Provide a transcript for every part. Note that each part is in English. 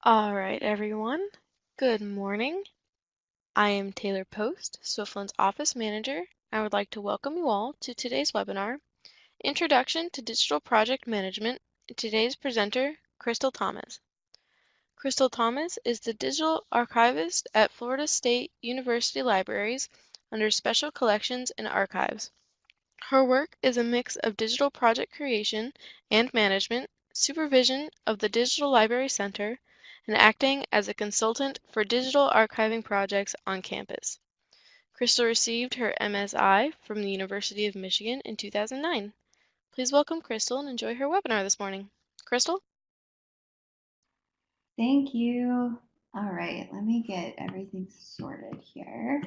All right, everyone. Good morning. I am Taylor Post, Swiftland's Office Manager. I would like to welcome you all to today's webinar, Introduction to Digital Project Management. Today's presenter, Crystal Thomas. Crystal Thomas is the Digital Archivist at Florida State University Libraries under Special Collections and Archives. Her work is a mix of digital project creation and management, supervision of the Digital Library Center, and acting as a consultant for digital archiving projects on campus. Crystal received her MSI from the University of Michigan in 2009. Please welcome Crystal and enjoy her webinar this morning. Crystal? Thank you. All right, let me get everything sorted here.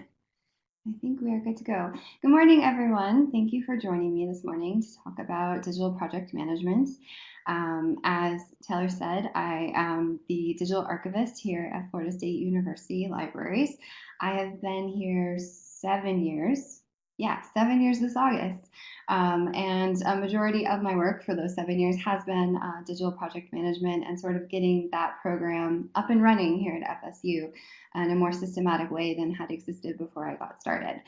I think we are good to go. Good morning, everyone. Thank you for joining me this morning to talk about digital project management. As Taylor said, I am the digital archivist here at Florida State University Libraries. I have been here 7 years. Yeah, 7 years this August. And a majority of my work for those 7 years has been digital project management and sort of getting that program up and running here at FSU in a more systematic way than had existed before I got started.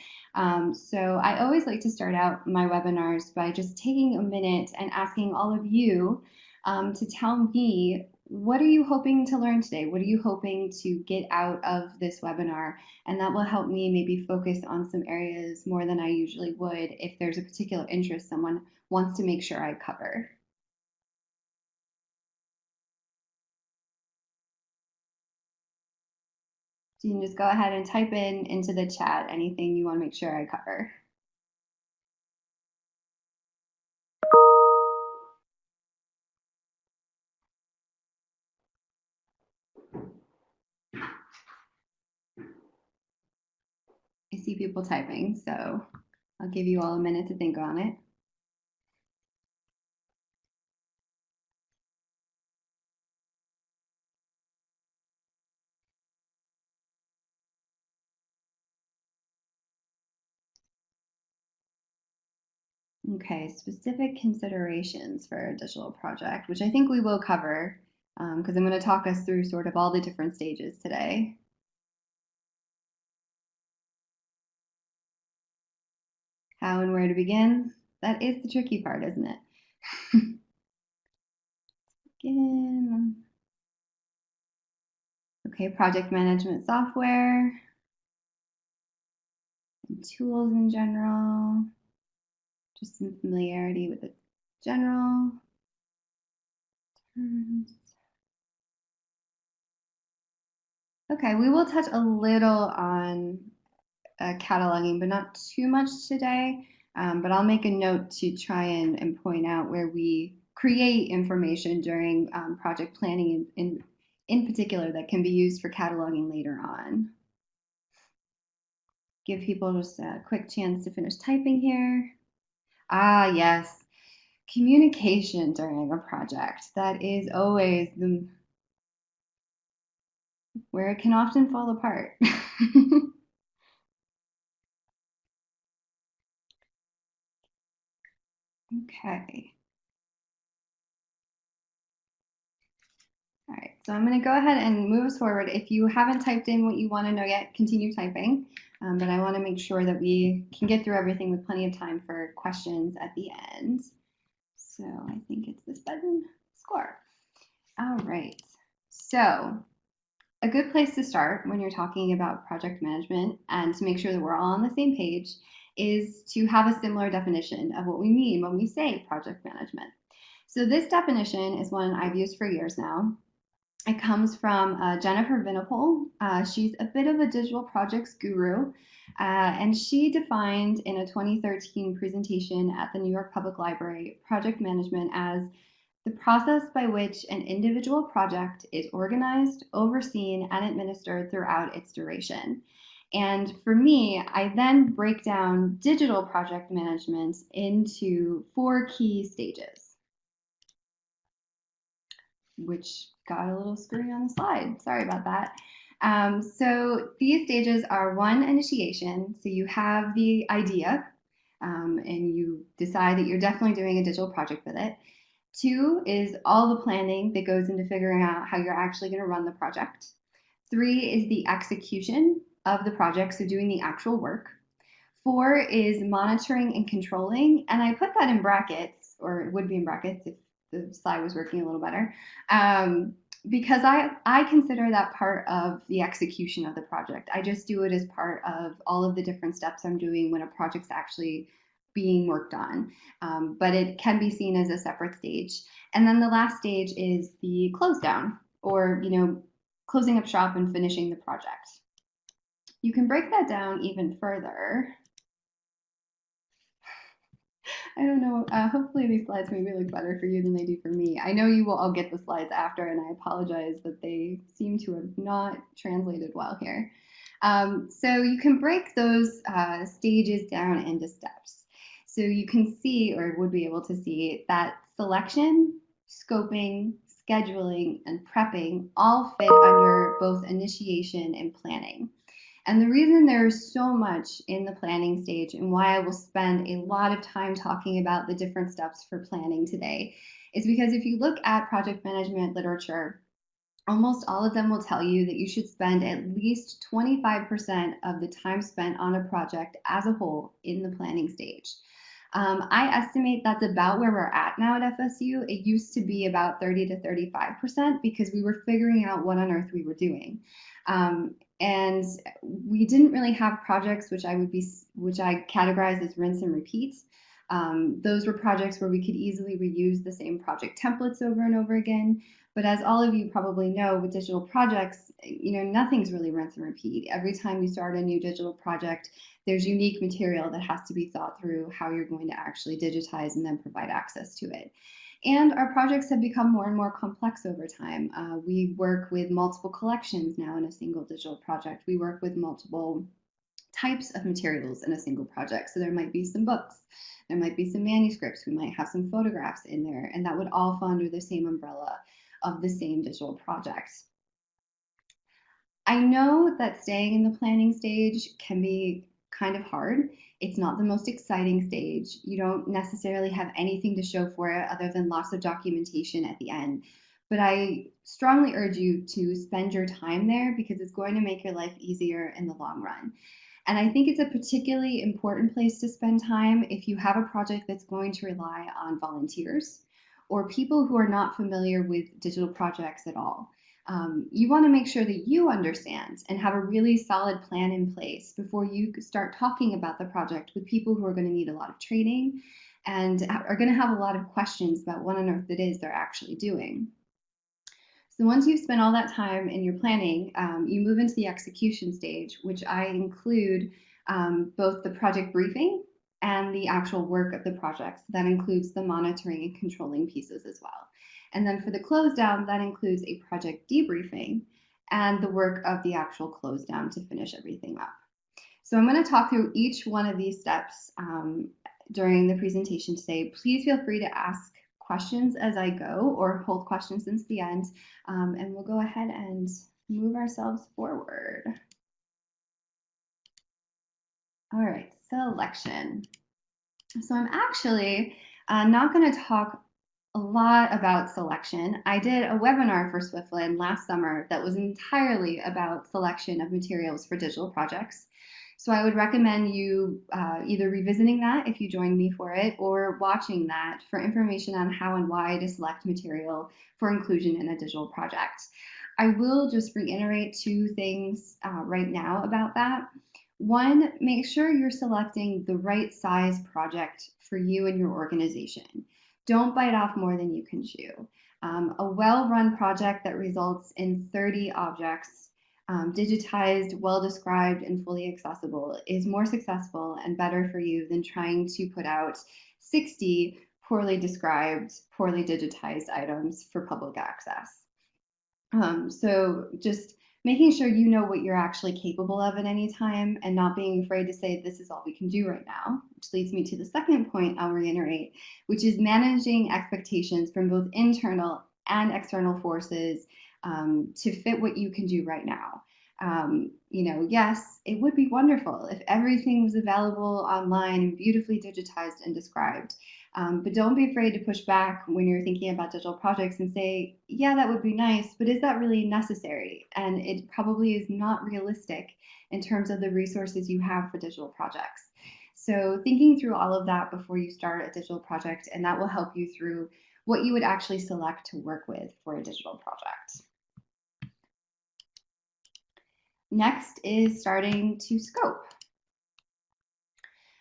So I always like to start out my webinars by just taking a minute and asking all of you to tell me, what are you hoping to learn today? What are you hoping to get out of this webinar? And that will help me maybe focus on some areas more than I usually would if there's a particular interest someone wants to make sure I cover. So you can just go ahead and type in into the chat anything you want to make sure I cover. I see people typing, so I'll give you all a minute to think on it. Okay, specific considerations for a digital project, which I think we will cover because I'm going to talk us through sort of all the different stages today. How and where to begin? That is the tricky part, isn't it? Begin. Okay, project management software and tools in general. Just some familiarity with the general terms. Okay, we will touch a little on cataloging, but not too much today. But I'll make a note to try and point out where we create information during project planning in particular that can be used for cataloging later on. Give people just a quick chance to finish typing here. Ah, yes. Communication during a project. That is always where it can often fall apart. Okay. All right, so I'm going to go ahead and move us forward. If you haven't typed in what you want to know yet, continue typing. But I want to make sure that we can get through everything with plenty of time for questions at the end. So I think it's this button, score. All right, so a good place to start when you're talking about project management and to make sure that we're all on the same page is to have a similar definition of what we mean when we say project management. So this definition is one I've used for years now. It comes from Jennifer Vinopol. She's a bit of a digital projects guru, and she defined in a 2013 presentation at the New York Public Library project management as the process by which an individual project is organized, overseen, and administered throughout its duration. And for me, I then break down digital project management into 4 key stages, which got a little screwy on the slide. Sorry about that. So these stages are 1, initiation. So you have the idea and you decide that you're definitely doing a digital project with it. 2 is all the planning that goes into figuring out how you're actually going to run the project. 3 is the execution of the project, so doing the actual work. 4 is monitoring and controlling, and I put that in brackets, or it would be in brackets if the slide was working a little better, um, because I consider that part of the execution of the project. I just do it as part of all of the different steps I'm doing when a project's actually being worked on, but it can be seen as a separate stage. And then the last stage is the close down, or closing up shop and finishing the project. You can break that down even further. I don't know. Hopefully, these slides maybe look better for you than they do for me. I know you will all get the slides after, and I apologize that they seem to have not translated well here. So you can break those stages down into steps. So you can see, or would be able to see, that selection, scoping, scheduling, and prepping all fit under both initiation and planning. And the reason there's so much in the planning stage and why I will spend a lot of time talking about the different steps for planning today is because if you look at project management literature, almost all of them will tell you that you should spend at least 25% of the time spent on a project as a whole in the planning stage. I estimate that's about where we're at now at FSU. It used to be about 30 to 35% because we were figuring out what on earth we were doing. And we didn't really have projects which I categorize as rinse and repeat. Those were projects where we could easily reuse the same project templates over and over again. But as all of you probably know, with digital projects, nothing's really rinse and repeat. Every time you start a new digital project, there's unique material that has to be thought through how you're going to actually digitize and then provide access to it. And our projects have become more and more complex over time. We work with multiple collections now in a single digital project. We work with multiple types of materials in a single project. So there might be some books, there might be some manuscripts, we might have some photographs in there, and that would all fall under the same umbrella of the same digital project. I know that staying in the planning stage can be kind of hard. It's not the most exciting stage. You don't necessarily have anything to show for it other than lots of documentation at the end. But I strongly urge you to spend your time there because it's going to make your life easier in the long run. And I think it's a particularly important place to spend time if you have a project that's going to rely on volunteers or people who are not familiar with digital projects at all. You want to make sure that you understand and have a really solid plan in place before you start talking about the project with people who are going to need a lot of training and are going to have a lot of questions about what on earth it is they're actually doing. So once you've spent all that time in your planning, you move into the execution stage, which I include both the project briefing and the actual work of the project. So that includes the monitoring and controlling pieces as well. And then for the close down, that includes a project debriefing and the work of the actual close down to finish everything up. So I'm going to talk through each one of these steps during the presentation today. Please feel free to ask questions as I go or hold questions since the end, and we'll go ahead and move ourselves forward. All right, selection. So I'm actually not going to talk a lot about selection. I did a webinar for Swiftland last summer that was entirely about selection of materials for digital projects. So I would recommend you either revisiting that if you joined me for it or watching that for information on how and why to select material for inclusion in a digital project. I will just reiterate two things right now about that. One, make sure you're selecting the right size project for you and your organization. Don't bite off more than you can chew. A well-run project that results in 30 objects, digitized, well-described, and fully accessible is more successful and better for you than trying to put out 60 poorly described, poorly digitized items for public access. So just making sure you know what you're actually capable of at any time and not being afraid to say this is all we can do right now, which leads me to the second point I'll reiterate, which is managing expectations from both internal and external forces to fit what you can do right now. Yes, it would be wonderful if everything was available online and beautifully digitized and described. But don't be afraid to push back when you're thinking about digital projects and say, yeah, that would be nice, but is that really necessary? And it probably is not realistic in terms of the resources you have for digital projects. So thinking through all of that before you start a digital project, and that will help you through what you would actually select to work with for a digital project. Next is starting to scope.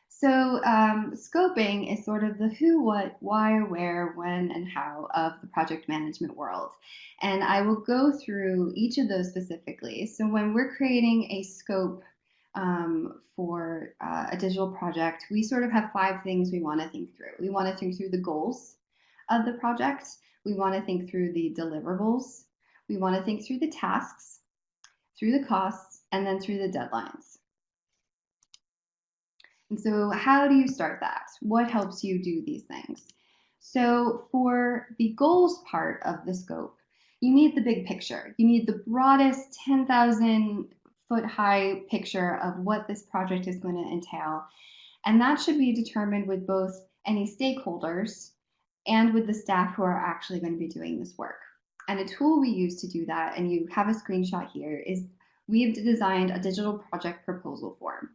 So scoping is sort of the who, what, why, where, when, and how of the project management world. And I will go through each of those specifically. So when we're creating a scope for a digital project, we sort of have 5 things we want to think through. We want to think through the goals of the project. We want to think through the deliverables. We want to think through the tasks, through the costs, and then through the deadlines. And so how do you start that? What helps you do these things? So for the goals part of the scope, you need the big picture. You need the broadest 10,000 foot high picture of what this project is going to entail. And that should be determined with both any stakeholders and with the staff who are actually going to be doing this work. And a tool we use to do that, and you have a screenshot here, is we've designed a digital project proposal form.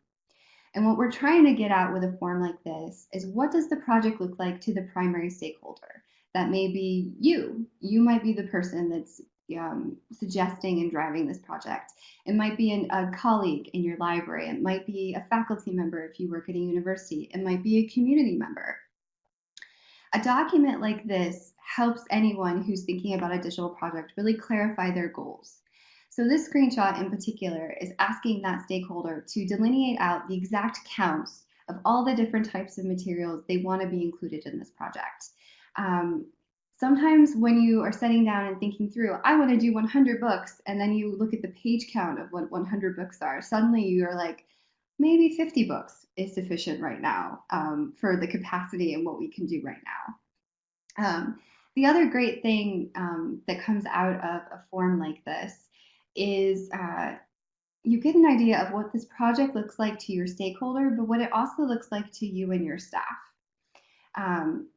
And what we're trying to get at with a form like this is, what does the project look like to the primary stakeholder? That may be you. You might be the person that's suggesting and driving this project. It might be a colleague in your library. It might be a faculty member if you work at a university. It might be a community member. A document like this helps anyone who's thinking about a digital project really clarify their goals. So this screenshot in particular is asking that stakeholder to delineate out the exact counts of all the different types of materials they want to be included in this project. Sometimes when you are sitting down and thinking through, I want to do 100 books, and then you look at the page count of what 100 books are, suddenly you're like, maybe 50 books is sufficient right now for the capacity and what we can do right now. The other great thing that comes out of a form like this is you get an idea of what this project looks like to your stakeholder, but what it also looks like to you and your staff.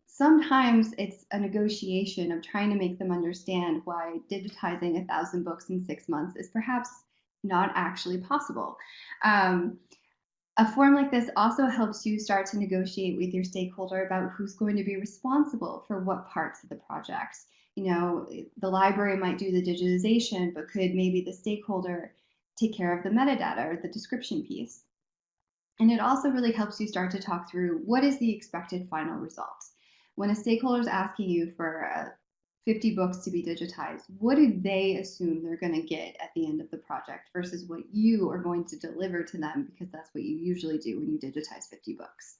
Sometimes it's a negotiation of trying to make them understand why digitizing 1,000 books in 6 months is perhaps not actually possible. A form like this also helps you start to negotiate with your stakeholder about who's going to be responsible for what parts of the project. The library might do the digitization, but could maybe the stakeholder take care of the metadata or the description piece? And it also really helps you start to talk through, what is the expected final result? When a stakeholder is asking you for 50 books to be digitized, what do they assume they're going to get at the end of the project versus what you are going to deliver to them, because that's what you usually do when you digitize 50 books.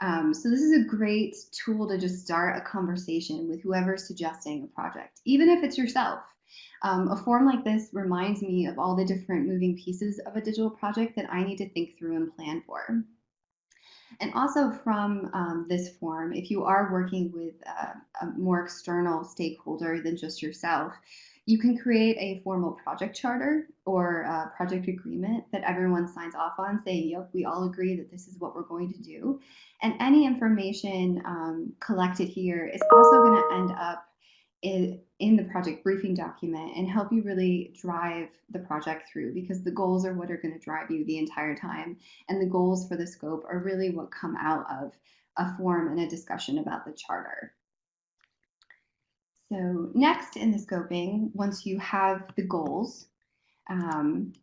So this is a great tool to just start a conversation with whoever's suggesting a project, even if it's yourself. A form like this reminds me of all the different moving pieces of a digital project that I need to think through and plan for. And also from this form, if you are working with a more external stakeholder than just yourself, you can create a formal project charter or a project agreement that everyone signs off on, saying, yep, we all agree that this is what we're going to do. And any information collected here is also going to end up in the project briefing document and help you really drive the project through, because the goals are what are going to drive you the entire time. And the goals for the scope are really what come out of a form and a discussion about the charter. So next in the scoping, once you have the goals, and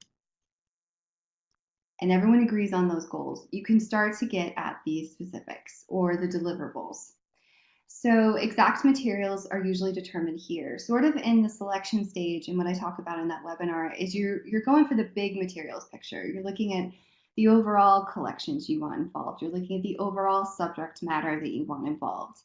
everyone agrees on those goals, you can start to get at these specifics or the deliverables. So exact materials are usually determined here, sort of in the selection stage. And what I talk about in that webinar is you're going for the big materials picture. You're looking at the overall collections you want involved. You're looking at the overall subject matter that you want involved.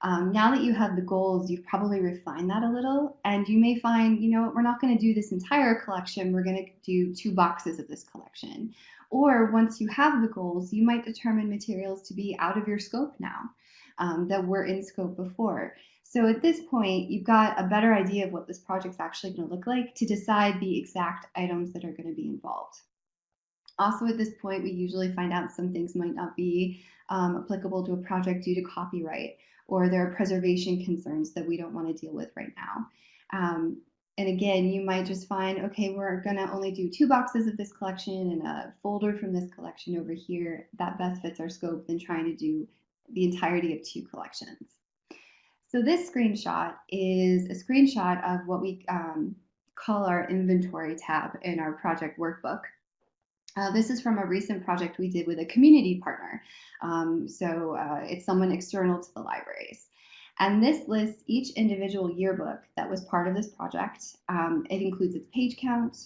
Now that you have the goals, you've probably refined that a little, and you may find, we're not going to do this entire collection. We're going to do 2 boxes of this collection. Or once you have the goals, you might determine materials to be out of your scope now. that were in scope before. So at this point, you've got a better idea of what this project's actually going to look like to decide the exact items that are going to be involved. Also, at this point, we usually find out some things might not be applicable to a project due to copyright, or there are preservation concerns that we don't want to deal with right now. And again, you might just find, okay, we're going to only do 2 boxes of this collection and a folder from this collection over here. That best fits our scope than trying to do the entirety of 2 collections. So this screenshot is a screenshot of what we call our inventory tab in our project workbook. This is from a recent project we did with a community partner. It's someone external to the libraries. And this lists each individual yearbook that was part of this project. It includes its page count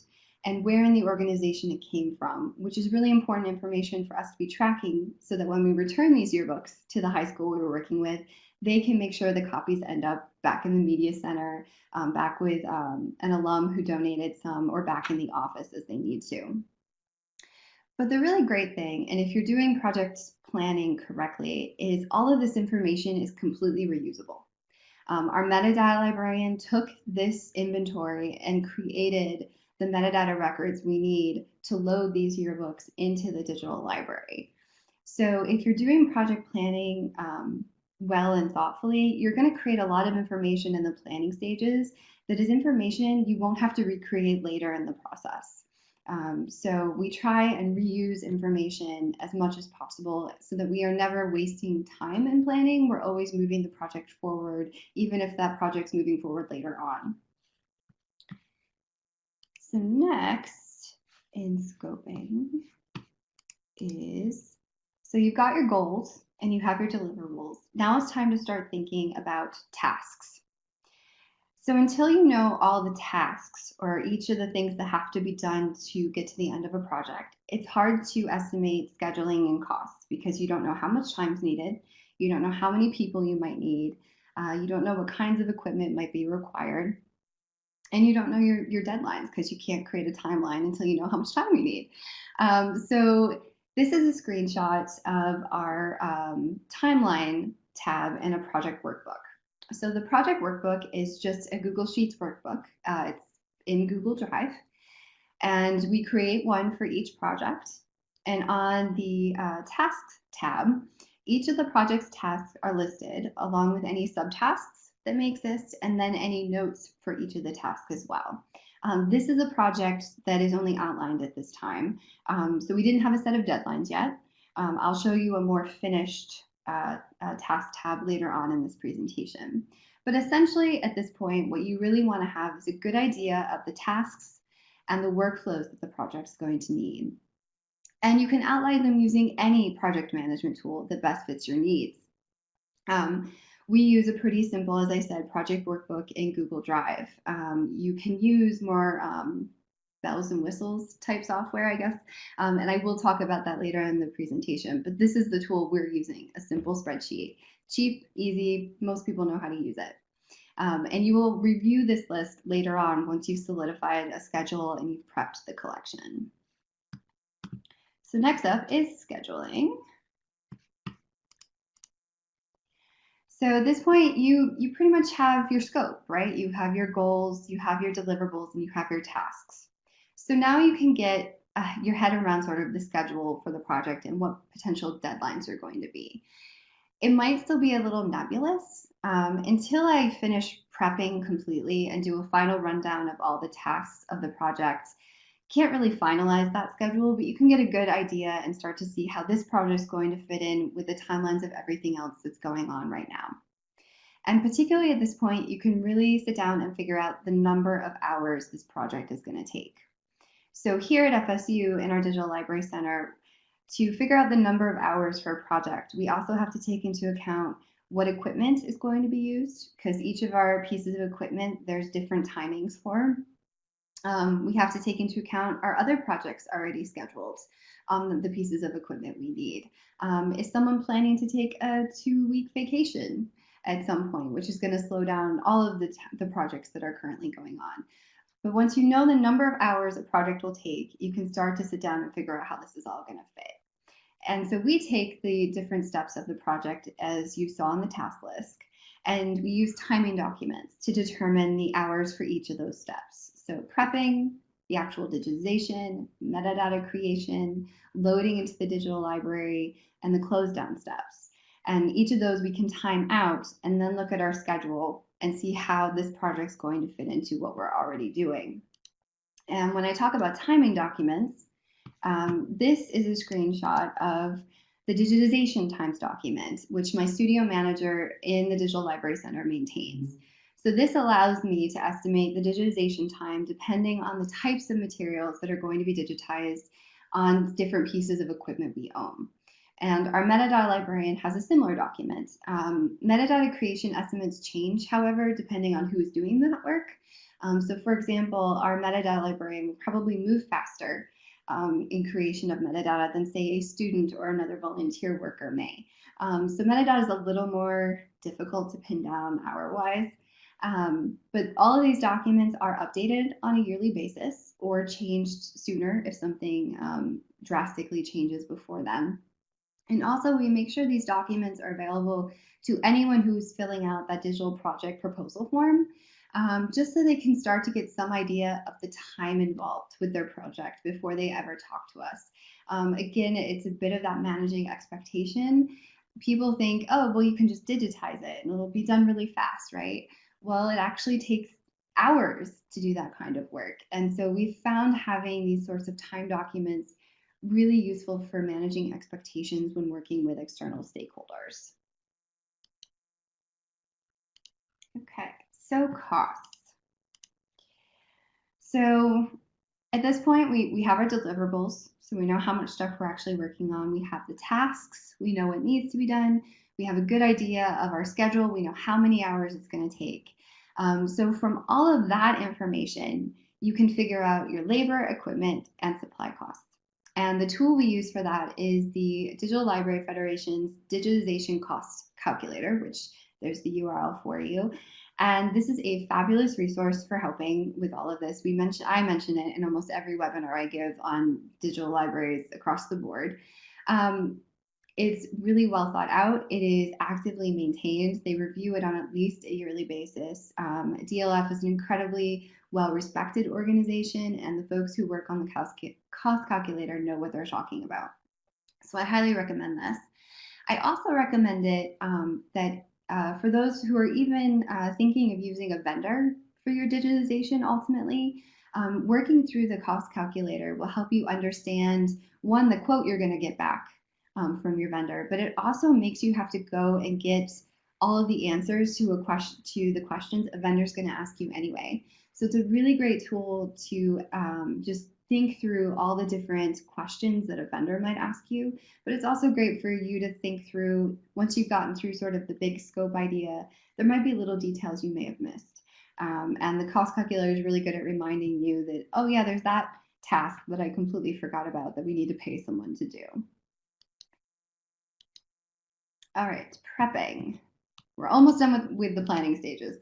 and where in the organization it came from, which is really important information for us to be tracking so that when we return these yearbooks to the high school we were working with, they can make sure the copies end up back in the media center, back with an alum who donated some, or back in the office as they need to. But the really great thing, and if you're doing project planning correctly, is all of this information is completely reusable. Our metadata librarian took this inventory and created the metadata records we need to load these yearbooks into the digital library. So if you're doing project planning well and thoughtfully, you're going to create a lot of information in the planning stages that is information you won't have to recreate later in the process. So we try and reuse information as much as possible so that we are never wasting time in planning. We're always moving the project forward, even if that project's moving forward later on. So next in scoping is, so you've got your goals and you have your deliverables. Now it's time to start thinking about tasks. So until you know all the tasks or each of the things that have to be done to get to the end of a project, it's hard to estimate scheduling and costs because you don't know how much time is needed, you don't know how many people you might need, you don't know what kinds of equipment might be required, and you don't know your deadlines because you can't create a timeline until you know how much time you need. So this is a screenshot of our timeline tab in a project workbook. So the project workbook is just a Google Sheets workbook. It's in Google Drive, and we create one for each project. And on the tasks tab, each of the project's tasks are listed along with any subtasks that may exist, and then any notes for each of the tasks as well. This is a project that is only outlined at this time, so we didn't have a set of deadlines yet. I'll show you a more finished task tab later on in this presentation. But essentially at this point, what you really want to have is a good idea of the tasks and the workflows that the project is going to need. And you can outline them using any project management tool that best fits your needs. We use a pretty simple, as I said, project workbook in Google Drive. You can use more bells and whistles type software, I guess. And I will talk about that later in the presentation, but this is the tool we're using, a simple spreadsheet. Cheap, easy, most people know how to use it. And you will review this list later on once you've solidified a schedule and you've prepped the collection. So next up is scheduling. So at this point, you pretty much have your scope, right? You have your goals, you have your deliverables, and you have your tasks. So now you can get your head around sort of the schedule for the project and what potential deadlines are going to be. It might still be a little nebulous until I finish prepping completely and do a final rundown of all the tasks of the project. Can't really finalize that schedule, but you can get a good idea and start to see how this project is going to fit in with the timelines of everything else that's going on right now. And particularly at this point, you can really sit down and figure out the number of hours this project is going to take. So here at FSU in our Digital Library Center, to figure out the number of hours for a project, we also have to take into account what equipment is going to be used, because each of our pieces of equipment, there's different timings for. We have to take into account our other projects already scheduled, the pieces of equipment we need. Is someone planning to take a 2-week vacation at some point, which is going to slow down all of the projects that are currently going on? But once you know the number of hours a project will take, you can start to sit down and figure out how this is all going to fit. And so we take the different steps of the project as you saw on the task list, and we use timing documents to determine the hours for each of those steps. So prepping, the actual digitization, metadata creation, loading into the digital library, and the close down steps. And each of those we can time out and then look at our schedule and see how this project's going to fit into what we're already doing. And when I talk about timing documents, this is a screenshot of the digitization times document, which my studio manager in the Digital Library Center maintains. So this allows me to estimate the digitization time depending on the types of materials that are going to be digitized on different pieces of equipment we own. And our metadata librarian has a similar document. Metadata creation estimates change, however, depending on who's doing the work. So for example, our metadata librarian will probably move faster in creation of metadata than, say, a student or another volunteer worker may. So metadata is a little more difficult to pin down hour-wise, but all of these documents are updated on a yearly basis or changed sooner if something drastically changes before then. And also, we make sure these documents are available to anyone who's filling out that digital project proposal form, just so they can start to get some idea of the time involved with their project before they ever talk to us. Again, it's a bit of that managing expectation. People think, oh, well, you can just digitize it and it'll be done really fast, right? Well, it actually takes hours to do that kind of work. And so we found having these sorts of time documents really useful for managing expectations when working with external stakeholders. Okay, so costs. So at this point, we have our deliverables, so we know how much stuff we're actually working on. We have the tasks, we know what needs to be done. We have a good idea of our schedule. We know how many hours it's going to take. So from all of that information, you can figure out your labor, equipment, and supply costs. And the tool we use for that is the Digital Library Federation's digitization cost calculator, which there's the URL for you. And this is a fabulous resource for helping with all of this. I mention it in almost every webinar I give on digital libraries across the board. It's really well thought out. It is actively maintained. They review it on at least a yearly basis. DLF is an incredibly well-respected organization, and the folks who work on the cost calculator know what they're talking about. So I highly recommend this. I also recommend it for those who are even thinking of using a vendor for your digitization ultimately, working through the cost calculator will help you understand, one, the quote you're going to get back from your vendor, but it also makes you have to go and get all of the answers to the questions a vendor's going to ask you anyway. So it's a really great tool to just think through all the different questions that a vendor might ask you, but it's also great for you to think through, once you've gotten through sort of the big scope idea, there might be little details you may have missed. And the cost calculator is really good at reminding you that, oh yeah, there's that task that I completely forgot about that we need to pay someone to do. All right, prepping. We're almost done with the planning stages.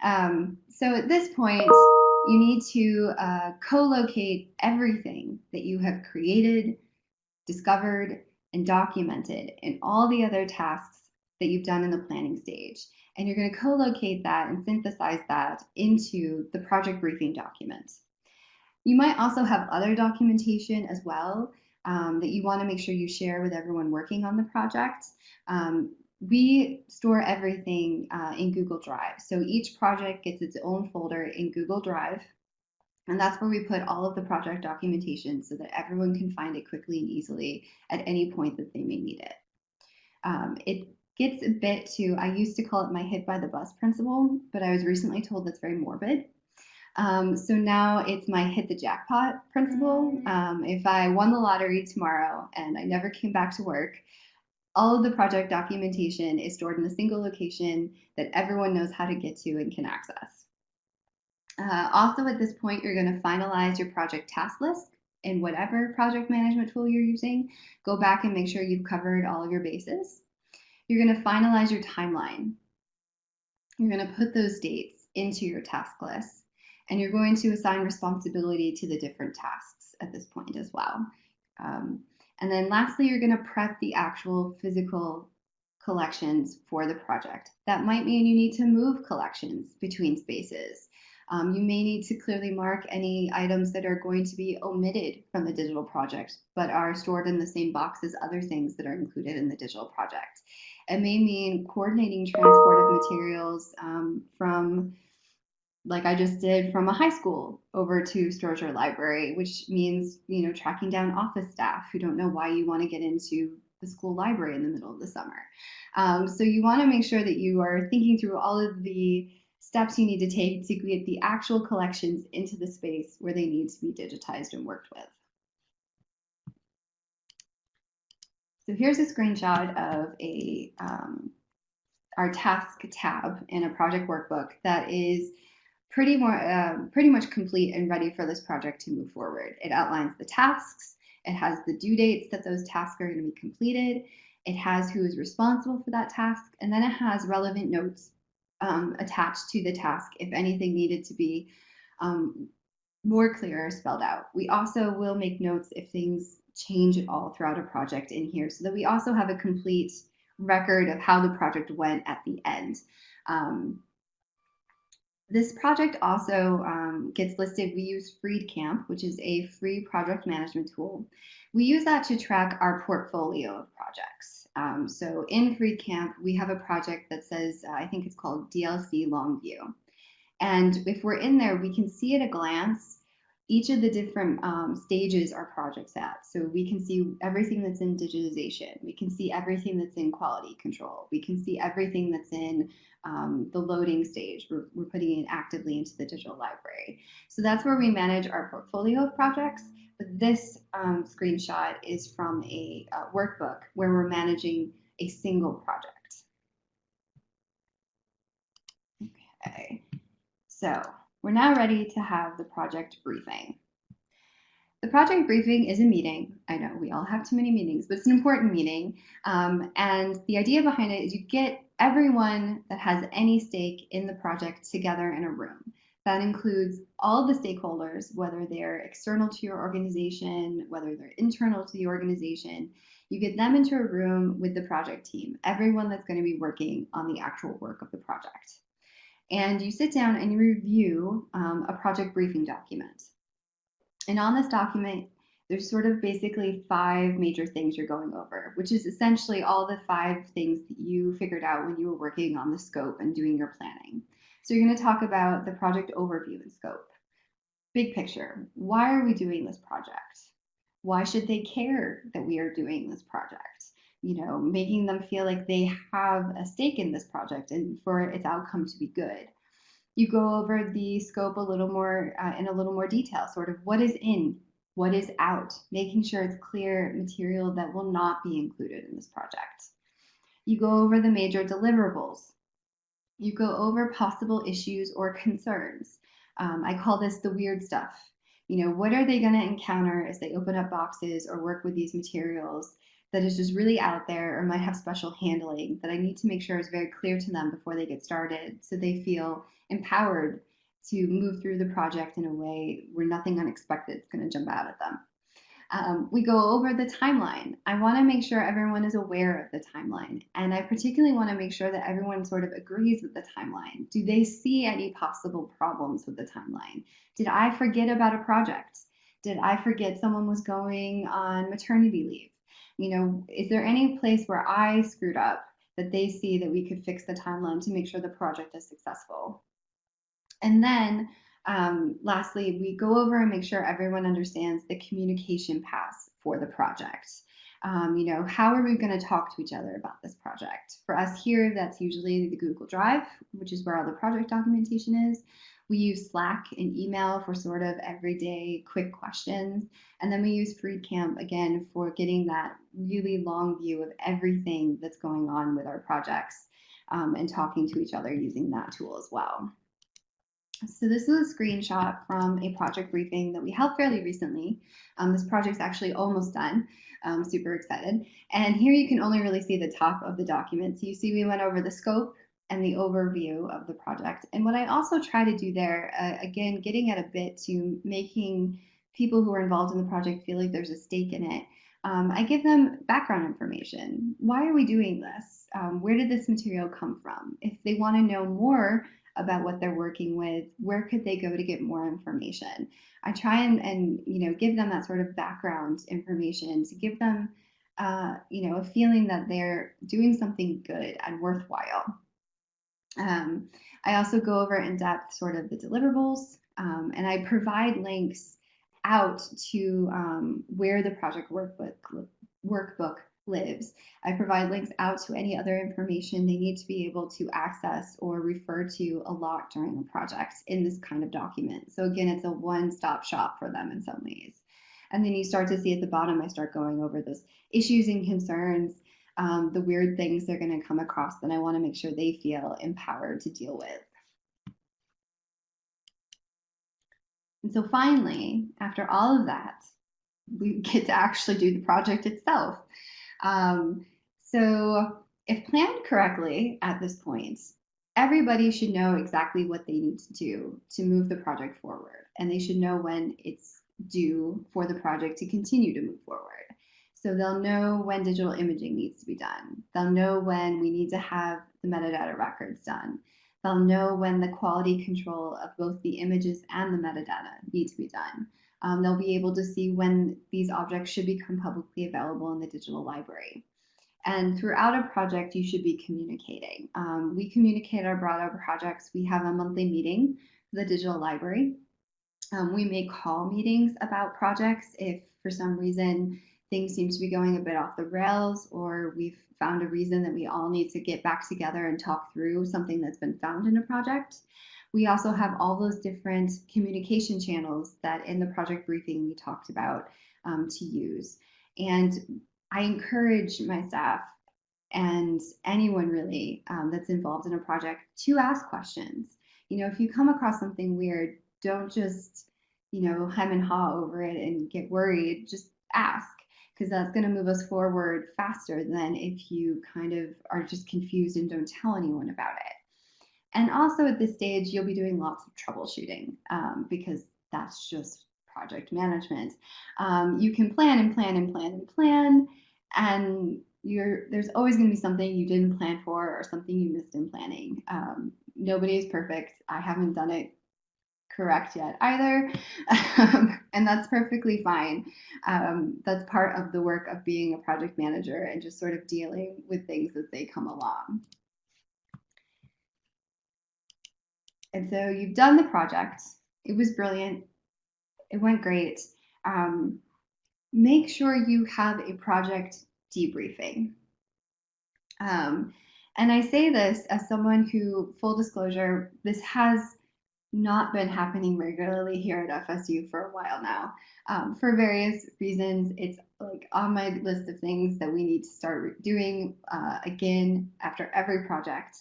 So at this point, you need to co-locate everything that you have created, discovered, and documented in all the other tasks that you've done in the planning stage. And you're going to co-locate that and synthesize that into the project briefing document. You might also have other documentation as well that you want to make sure you share with everyone working on the project. We store everything in Google Drive. So each project gets its own folder in Google Drive. And that's where we put all of the project documentation so that everyone can find it quickly and easily at any point that they may need it. It gets a bit to, I used to call it my hit by the bus principle, but I was recently told that's very morbid. So now it's my hit the jackpot principle. If I won the lottery tomorrow and I never came back to work, all of the project documentation is stored in a single location that everyone knows how to get to and can access. Also at this point, you're going to finalize your project task list in whatever project management tool you're using. Go back and make sure you've covered all of your bases. You're going to finalize your timeline. You're going to put those dates into your task list, and you're going to assign responsibility to the different tasks at this point as well. And then lastly, you're going to prep the actual physical collections for the project. That might mean you need to move collections between spaces. You may need to clearly mark any items that are going to be omitted from the digital project, but are stored in the same box as other things that are included in the digital project. It may mean coordinating transport of materials from, like I just did, from a high school over to storage or library, which means, tracking down office staff who don't know why you want to get into the school library in the middle of the summer. So you want to make sure that you are thinking through all of the steps you need to take to get the actual collections into the space where they need to be digitized and worked with. So here's a screenshot of our task tab in a project workbook that is pretty much complete and ready for this project to move forward. It outlines the tasks. It has the due dates that those tasks are going to be completed. It has who is responsible for that task, and then it has relevant notes attached to the task if anything needed to be more clear spelled out. We also will make notes if things change at all throughout a project in here, so that we also have a complete record of how the project went at the end. This project also gets listed. We use FreedCamp, which is a free project management tool. We use that to track our portfolio of projects. So in FreedCamp, we have a project that says, I think it's called DLC Longview. And if we're in there, we can see at a glance each of the different stages our project's at. So we can see everything that's in digitization. We can see everything that's in quality control. We can see everything that's in the loading stage. We're putting it actively into the digital library. So that's where we manage our portfolio of projects. But this screenshot is from a workbook where we're managing a single project. Okay. So we're now ready to have the project briefing. The project briefing is a meeting. I know we all have too many meetings, but it's an important meeting. And the idea behind it is you get everyone that has any stake in the project together in a room. That includes all the stakeholders, whether they're external to your organization, whether they're internal to the organization. You get them into a room with the project team, everyone that's going to be working on the actual work of the project. And you sit down and you review a project briefing document. And on this document, there's sort of basically 5 major things you're going over, which is essentially all the 5 things that you figured out when you were working on the scope and doing your planning. So you're going to talk about the project overview and scope. Big picture, why are we doing this project? Why should they care that we are doing this project? Making them feel like they have a stake in this project and for its outcome to be good. You go over the scope a little more in a little more detail, sort of what is in, what is out, making sure it's clear material that will not be included in this project. You go over the major deliverables. You go over possible issues or concerns. I call this the weird stuff. What are they going to encounter as they open up boxes or work with these materials that is just really out there or might have special handling that I need to make sure is very clear to them before they get started so they feel empowered to move through the project in a way where nothing unexpected is going to jump out at them. We go over the timeline. I want to make sure everyone is aware of the timeline. And I particularly want to make sure that everyone sort of agrees with the timeline. Do they see any possible problems with the timeline? Did I forget about a project? Did I forget someone was going on maternity leave? Is there any place where I screwed up that they see that we could fix the timeline to make sure the project is successful? And then lastly, we go over and make sure everyone understands the communication paths for the project. How are we going to talk to each other about this project? For us here, that's usually the Google Drive, which is where all the project documentation is. We use Slack and email for sort of everyday quick questions. And then we use FreeCamp again for getting that really long view of everything that's going on with our projects and talking to each other using that tool as well. So this is a screenshot from a project briefing that we held fairly recently. This project's actually almost done. I'm super excited. And here you can only really see the top of the document. So you see we went over the scope and the overview of the project. And what I also try to do there, again, getting at a bit to making people who are involved in the project feel like there's a stake in it. I give them background information. Why are we doing this? Where did this material come from? If they want to know more about what they're working with, where could they go to get more information? I try and give them that sort of background information to give them a feeling that they're doing something good and worthwhile. Um, I also go over in depth sort of the deliverables, and I provide links out to where the project workbook lives. I provide links out to any other information they need to be able to access or refer to a lot during the project in this kind of document. So again, it's a one-stop shop for them in some ways. And then you start to see at the bottom, I start going over those issues and concerns, the weird things they're going to come across that I want to make sure they feel empowered to deal with. And so finally, after all of that, we get to actually do the project itself. Um, so if planned correctly at this point, everybody should know exactly what they need to do to move the project forward. And they should know when it's due for the project to continue to move forward. So they'll know when digital imaging needs to be done. They'll know when we need to have the metadata records done. They'll know when the quality control of both the images and the metadata need to be done. They'll be able to see when these objects should become publicly available in the digital library. And throughout a project, you should be communicating. We communicate our broader projects. We have a monthly meeting for the digital library. We may call meetings about projects if for some reason things seem to be going a bit off the rails, or we've found a reason that we all need to get back together and talk through something that's been found in a project. We also have all those different communication channels that in the project briefing we talked about to use. And I encourage my staff and anyone really that's involved in a project to ask questions. If you come across something weird, don't just, hem and haw over it and get worried. Just ask, because that's going to move us forward faster than if you kind of are just confused and don't tell anyone about it. And also at this stage, you'll be doing lots of troubleshooting because that's just project management. You can plan and plan and plan and plan, and there's always going to be something you didn't plan for or something you missed in planning. Nobody is perfect. I haven't done it correct yet either, and that's perfectly fine. That's part of the work of being a project manager and just sort of dealing with things as they come along. And so you've done the project. It was brilliant. It went great. Um, Make sure you have a project debriefing. And I say this as someone who, full disclosure, this has not been happening regularly here at FSU for a while now. For various reasons, it's like on my list of things that we need to start doing again after every project.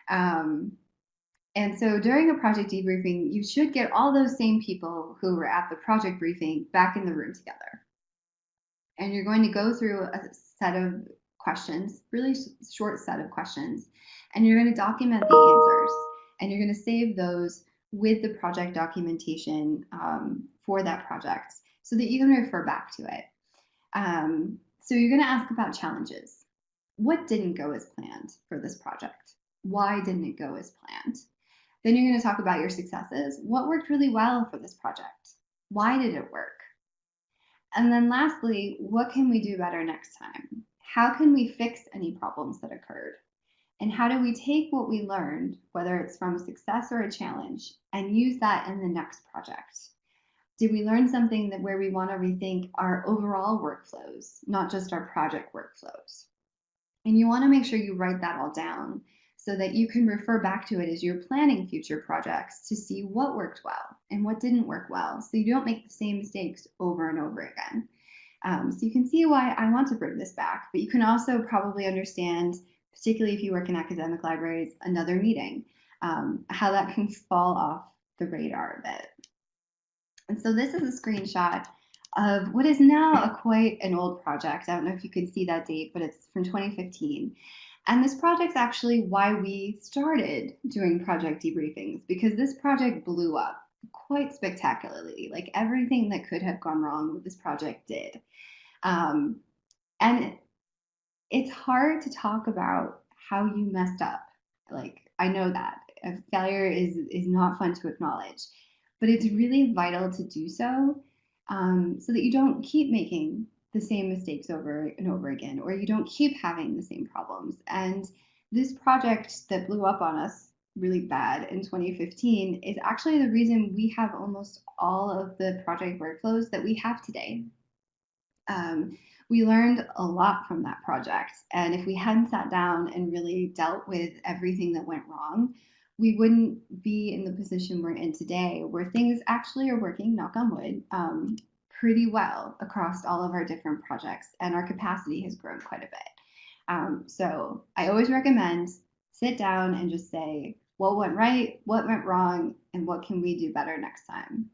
And so during a project debriefing, you should get all those same people who were at the project briefing back in the room together. And you're going to go through a set of questions, really short set of questions, and you're going to document the answers. And you're going to save those with the project documentation for that project so that you can refer back to it. So you're going to ask about challenges. What didn't go as planned for this project? Why didn't it go as planned? Then you're going to talk about your successes. What worked really well for this project? Why did it work? And then lastly, what can we do better next time? How can we fix any problems that occurred? And how do we take what we learned, whether it's from a success or a challenge, and use that in the next project? Did we learn something that where we want to rethink our overall workflows, not just our project workflows? And you want to make sure you write that all down so that you can refer back to it as you're planning future projects to see what worked well and what didn't work well, so you don't make the same mistakes over and over again. So you can see why I want to bring this back, but you can also probably understand, particularly if you work in academic libraries, another meeting, how that can fall off the radar a bit. And so this is a screenshot of what is now quite an old project. I don't know if you can see that date, but it's from 2015. And this project's actually why we started doing project debriefings, because this project blew up quite spectacularly. Like everything that could have gone wrong with this project did. And it's hard to talk about how you messed up. Like, I know that failure is not fun to acknowledge, but it's really vital to do so, so that you don't keep making the same mistakes over and over again, or you don't keep having the same problems. And this project that blew up on us really bad in 2015 is actually the reason we have almost all of the project workflows that we have today. um, we learned a lot from that project. And if we hadn't sat down and really dealt with everything that went wrong, we wouldn't be in the position we're in today, where things actually are working, knock on wood, pretty well across all of our different projects. And our capacity has grown quite a bit. So I always recommend sit down and just say, what went right, what went wrong, and what can we do better next time?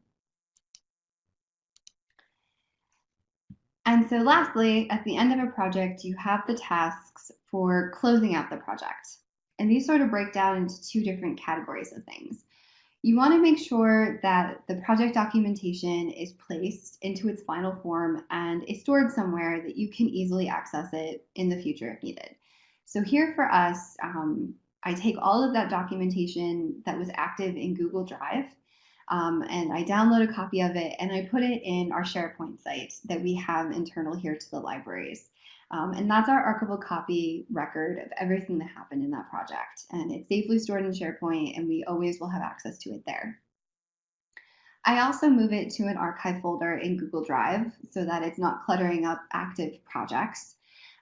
And so lastly, at the end of a project, you have the tasks for closing out the project. And these sort of break down into two different categories of things. You want to make sure that the project documentation is placed into its final form and is stored somewhere that you can easily access it in the future if needed. So here for us, I take all of that documentation that was active in Google Drive, and I download a copy of it and I put it in our SharePoint site that we have internal here to the libraries. And that's our archival copy record of everything that happened in that project. And it's safely stored in SharePoint, and we always will have access to it there. I also move it to an archive folder in Google Drive so that it's not cluttering up active projects.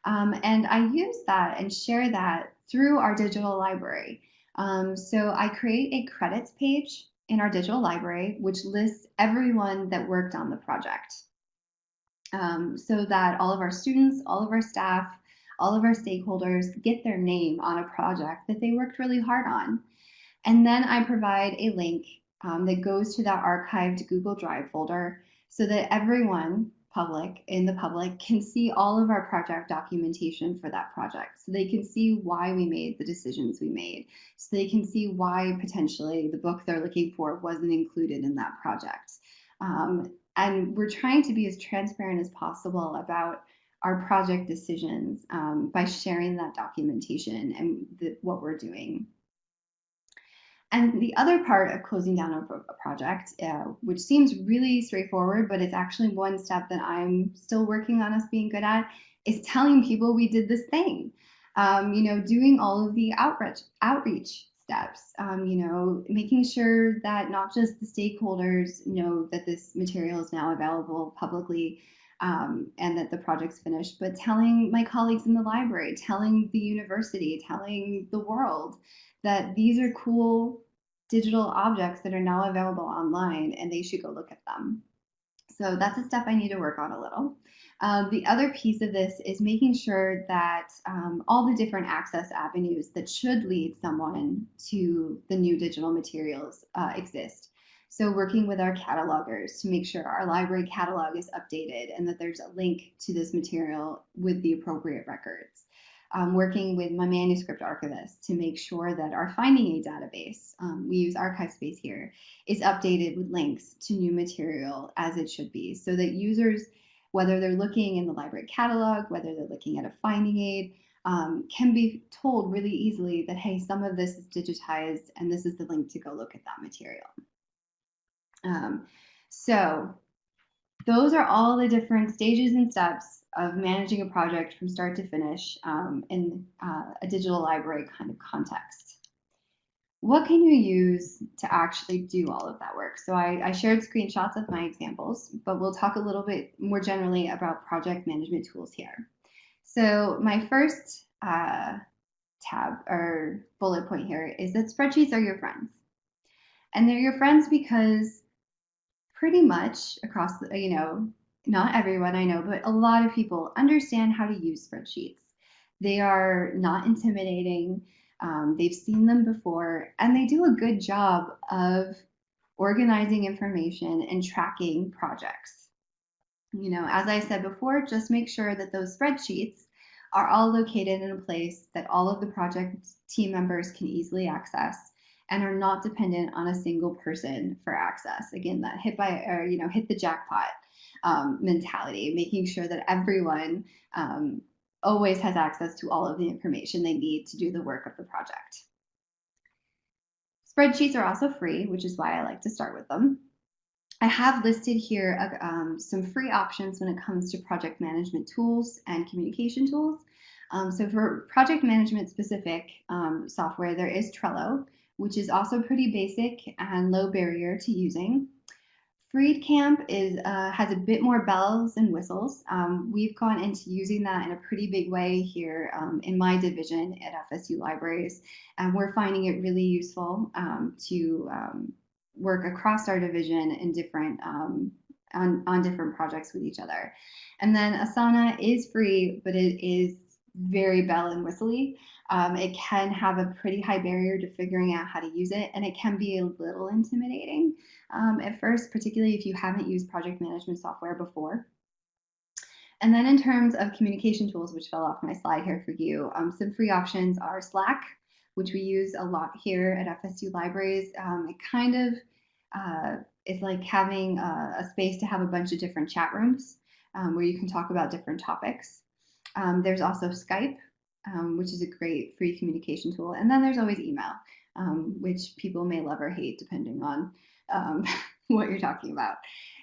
And I use that and share that through our digital library. So I create a credits page in our digital library, which lists everyone that worked on the project, so that all of our students, all of our staff, all of our stakeholders get their name on a project that they worked really hard on. And then I provide a link that goes to that archived Google Drive folder so that everyone in the public can see all of our project documentation for that project. So they can see why we made the decisions we made. So they can see why potentially the book they're looking for wasn't included in that project. And we're trying to be as transparent as possible about our project decisions, by sharing that documentation and what we're doing. And the other part of closing down a project, which seems really straightforward, but it's actually one step that I'm still working on us being good at, is telling people we did this thing. Doing all of the outreach steps, making sure that not just the stakeholders know that this material is now available publicly, and that the project's finished, but telling my colleagues in the library, telling the university, telling the world that these are cool digital objects that are now available online and they should go look at them. So that's a step I need to work on a little. The other piece of this is making sure that all the different access avenues that should lead someone to the new digital materials exist. So working with our catalogers to make sure our library catalog is updated and that there's a link to this material with the appropriate records. Working with my manuscript archivist to make sure that our finding aid database, we use ArchiveSpace here, is updated with links to new material as it should be, so that users, whether they're looking in the library catalog, whether they're looking at a finding aid, can be told really easily that, hey, some of this is digitized and this is the link to go look at that material. So those are all the different stages and steps of managing a project from start to finish, in a digital library kind of context. What can you use to actually do all of that work? So I shared screenshots of my examples, but we'll talk a little bit more generally about project management tools here. So my first tab or bullet point here is that spreadsheets are your friends. And they're your friends because pretty much across the, not everyone I know, but a lot of people understand how to use spreadsheets. They are not intimidating. They've seen them before, and they do a good job of organizing information and tracking projects. As I said before, just make sure that those spreadsheets are all located in a place that all of the project team members can easily access and are not dependent on a single person for access. Again, that hit the jackpot. mentality, making sure that everyone always has access to all of the information they need to do the work of the project. Spreadsheets are also free, which is why I like to start with them. I have listed here some free options when it comes to project management tools and communication tools. So for project management specific software, there is Trello, which is also pretty basic and low barrier to using. FreeCamp has a bit more bells and whistles. We've gone into using that in a pretty big way here in my division at FSU Libraries, and we're finding it really useful to work across our division in different on different projects with each other. And then Asana is free, but it is very bell and whistly. It can have a pretty high barrier to figuring out how to use it, and it can be a little intimidating at first, particularly if you haven't used project management software before. And then in terms of communication tools, which fell off my slide here for you, some free options are Slack, which we use a lot here at FSU Libraries. It kind of is like having a space to have a bunch of different chat rooms where you can talk about different topics. There's also Skype, which is a great free communication tool. And then there's always email, which people may love or hate depending on what you're talking about.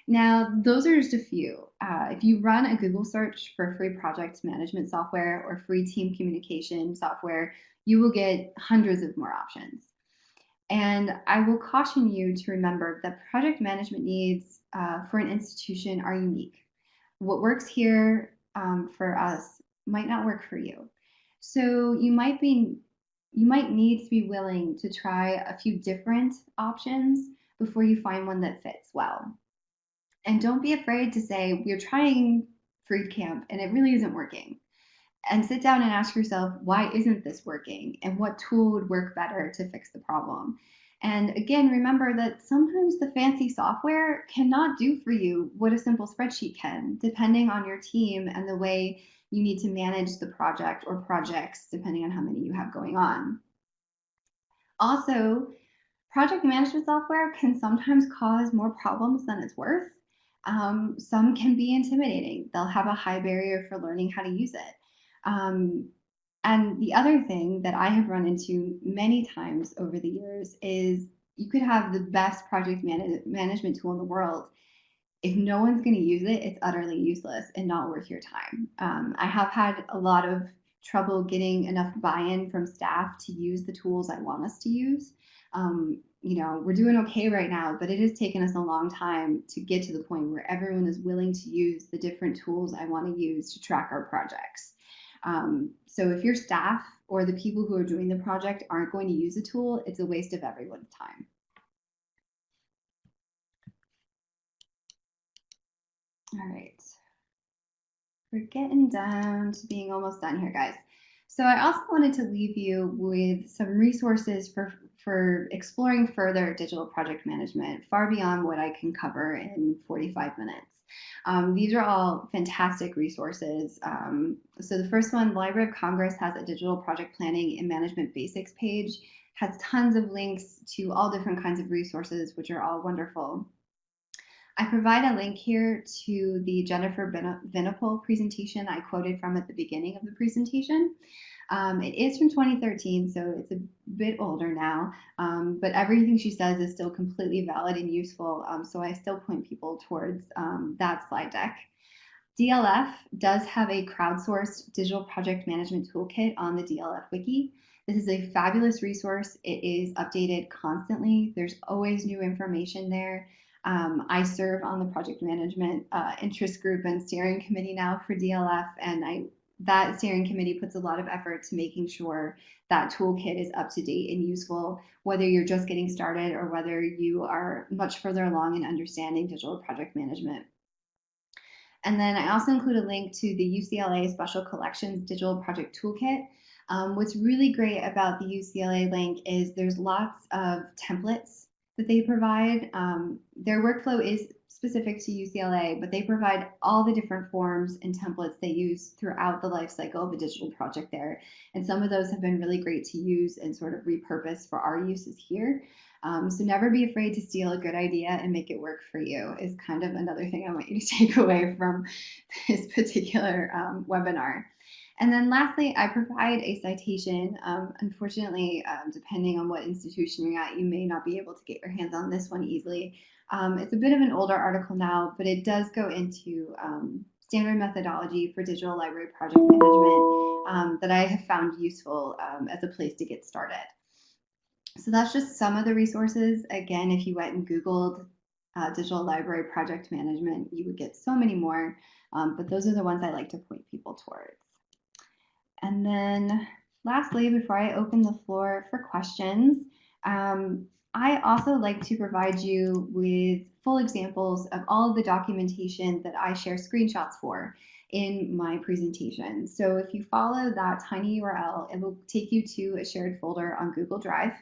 Now, those are just a few. If you run a Google search for free project management software or free team communication software, you will get hundreds of more options. And I will caution you to remember that project management needs for an institution are unique. What works here for us might not work for you. So you might need to be willing to try a few different options before you find one that fits well. And don't be afraid to say, we're trying FreeCamp and it really isn't working. And sit down and ask yourself, why isn't this working? And what tool would work better to fix the problem? And again, remember that sometimes the fancy software cannot do for you what a simple spreadsheet can, depending on your team and the way you need to manage the project or projects, depending on how many you have going on. Also, project management software can sometimes cause more problems than it's worth. Some can be intimidating. They'll have a high barrier for learning how to use it. And the other thing that I have run into many times over the years is you could have the best project management tool in the world. If no one's going to use it, it's utterly useless and not worth your time. I have had a lot of trouble getting enough buy-in from staff to use the tools I want us to use. We're doing okay right now, but it has taken us a long time to get to the point where everyone is willing to use the different tools I want to use to track our projects. So if your staff or the people who are doing the project aren't going to use a tool, it's a waste of everyone's time. All right. We're getting down to being almost done here, guys. So I also wanted to leave you with some resources for exploring further digital project management, far beyond what I can cover in 45 minutes. These are all fantastic resources. So the first one, Library of Congress has a digital project planning and management basics page, has tons of links to all different kinds of resources, which are all wonderful. I provide a link here to the Jennifer Venipal presentation I quoted from at the beginning of the presentation. It is from 2013, so it's a bit older now, but everything she says is still completely valid and useful, so I still point people towards that slide deck. DLF does have a crowdsourced digital project management toolkit on the DLF wiki. This is a fabulous resource. It is updated constantly. There's always new information there. I serve on the project management interest group and steering committee now for DLF, and that steering committee puts a lot of effort to making sure that toolkit is up to date and useful, whether you're just getting started or whether you are much further along in understanding digital project management. And then I also include a link to the UCLA Special Collections Digital Project Toolkit. What's really great about the UCLA link is there's lots of templates that they provide. Their workflow is specific to UCLA, but they provide all the different forms and templates they use throughout the life cycle of a digital project there. And some of those have been really great to use and sort of repurpose for our uses here. So never be afraid to steal a good idea and make it work for you is kind of another thing I want you to take away from this particular webinar. And then lastly, I provide a citation. Unfortunately, depending on what institution you're at, you may not be able to get your hands on this one easily. It's a bit of an older article now, but it does go into standard methodology for digital library project management that I have found useful as a place to get started. So that's just some of the resources. Again, if you went and Googled digital library project management, you would get so many more, but those are the ones I like to point people towards. And then lastly, before I open the floor for questions, I also like to provide you with full examples of all of the documentation that I share screenshots for in my presentation. So if you follow that tiny URL, it will take you to a shared folder on Google Drive,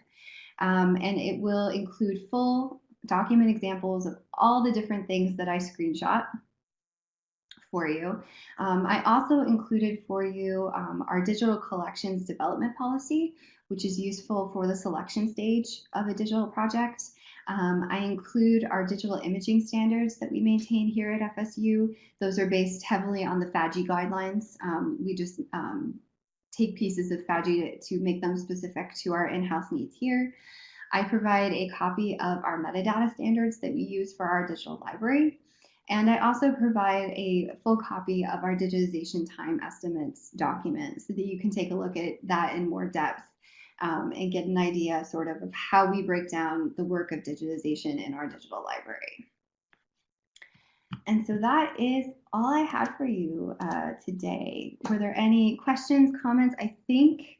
and it will include full document examples of all the different things that I screenshot for you. I also included for you our digital collections development policy, which is useful for the selection stage of a digital project. I include our digital imaging standards that we maintain here at FSU. Those are based heavily on the FADGI guidelines. We just take pieces of FADGI to make them specific to our in-house needs here. I provide a copy of our metadata standards that we use for our digital library. And I also provide a full copy of our digitization time estimates document so that you can take a look at that in more depth and get an idea sort of how we break down the work of digitization in our digital library. And so that is all I had for you today. Were there any questions, comments? I think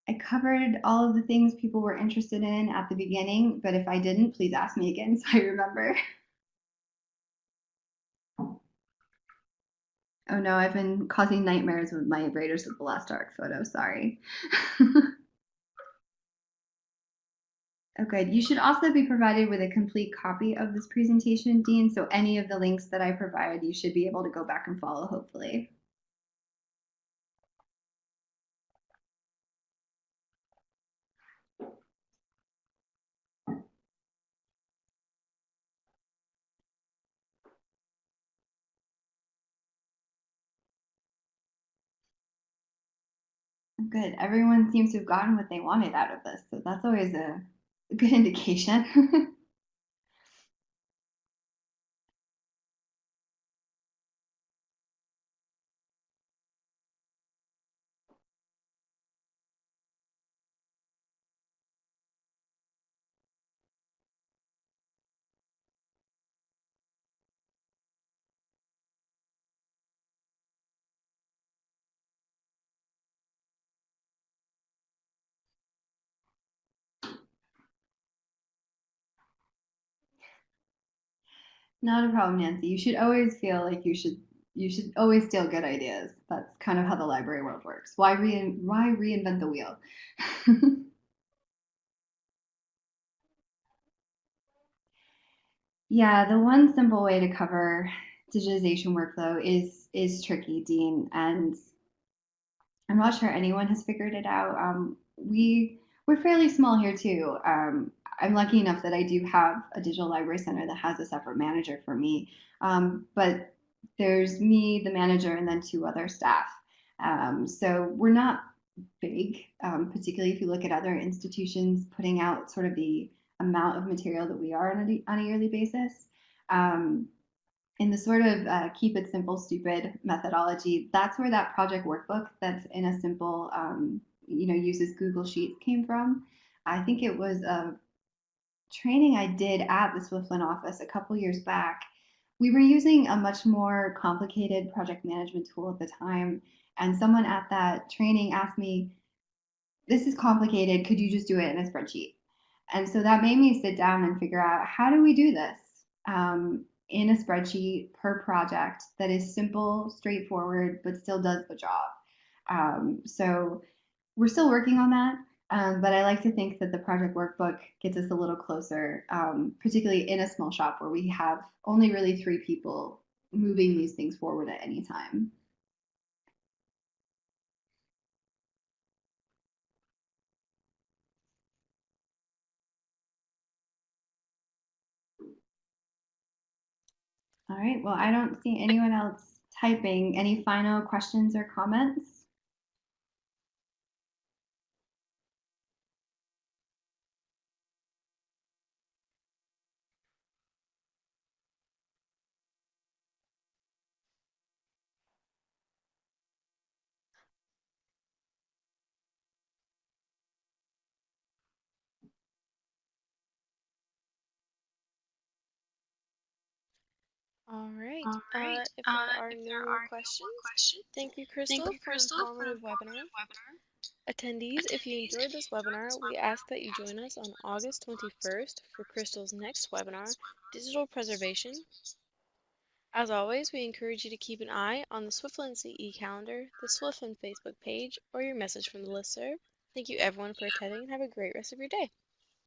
I covered all of the things people were interested in at the beginning, but if I didn't, please ask me again so I remember. Oh no, I've been causing nightmares with my Raiders of the Lost Ark photo, sorry. Oh, good. You should also be provided with a complete copy of this presentation, Dean, so any of the links that I provide, you should be able to go back and follow, hopefully. Good. Everyone seems to have gotten what they wanted out of this, so that's always a good indication. Not a problem, Nancy. You should always feel like you should always steal good ideas. That's kind of how the library world works. Why reinvent the wheel? Yeah, the one simple way to cover digitization workflow is tricky, Dean, and I'm not sure anyone has figured it out. We're fairly small here too. I'm lucky enough that I do have a digital library center that has a separate manager for me. But there's me, the manager, and then two other staff. So we're not big, particularly if you look at other institutions putting out sort of the amount of material that we are on a yearly basis. Um, in the sort of keep it simple, stupid methodology, that's where that project workbook that's in a simple, uses Google Sheets came from. I think it was a training I did at the Swiftland office a couple years back. We were using a much more complicated project management tool at the time, and someone at that training asked me, this is complicated, could you just do it in a spreadsheet? And so that made me sit down and figure out, how do we do this in a spreadsheet per project that is simple, straightforward, but still does the job. So we're still working on that. But I like to think that the project workbook gets us a little closer, particularly in a small shop where we have only really three people moving these things forward at any time. All right, well, I don't see anyone else typing. Any final questions or comments? All right. If there are no more questions, thank you, Crystal, for an informative webinar. Attendees, if you enjoyed this webinar, we ask that you join us on August 21st for Crystal's next webinar, Digital Preservation. As always, we encourage you to keep an eye on the Swiftland CE calendar, the Swiftland Facebook page, or your message from the listserv. Thank you everyone for attending and have a great rest of your day.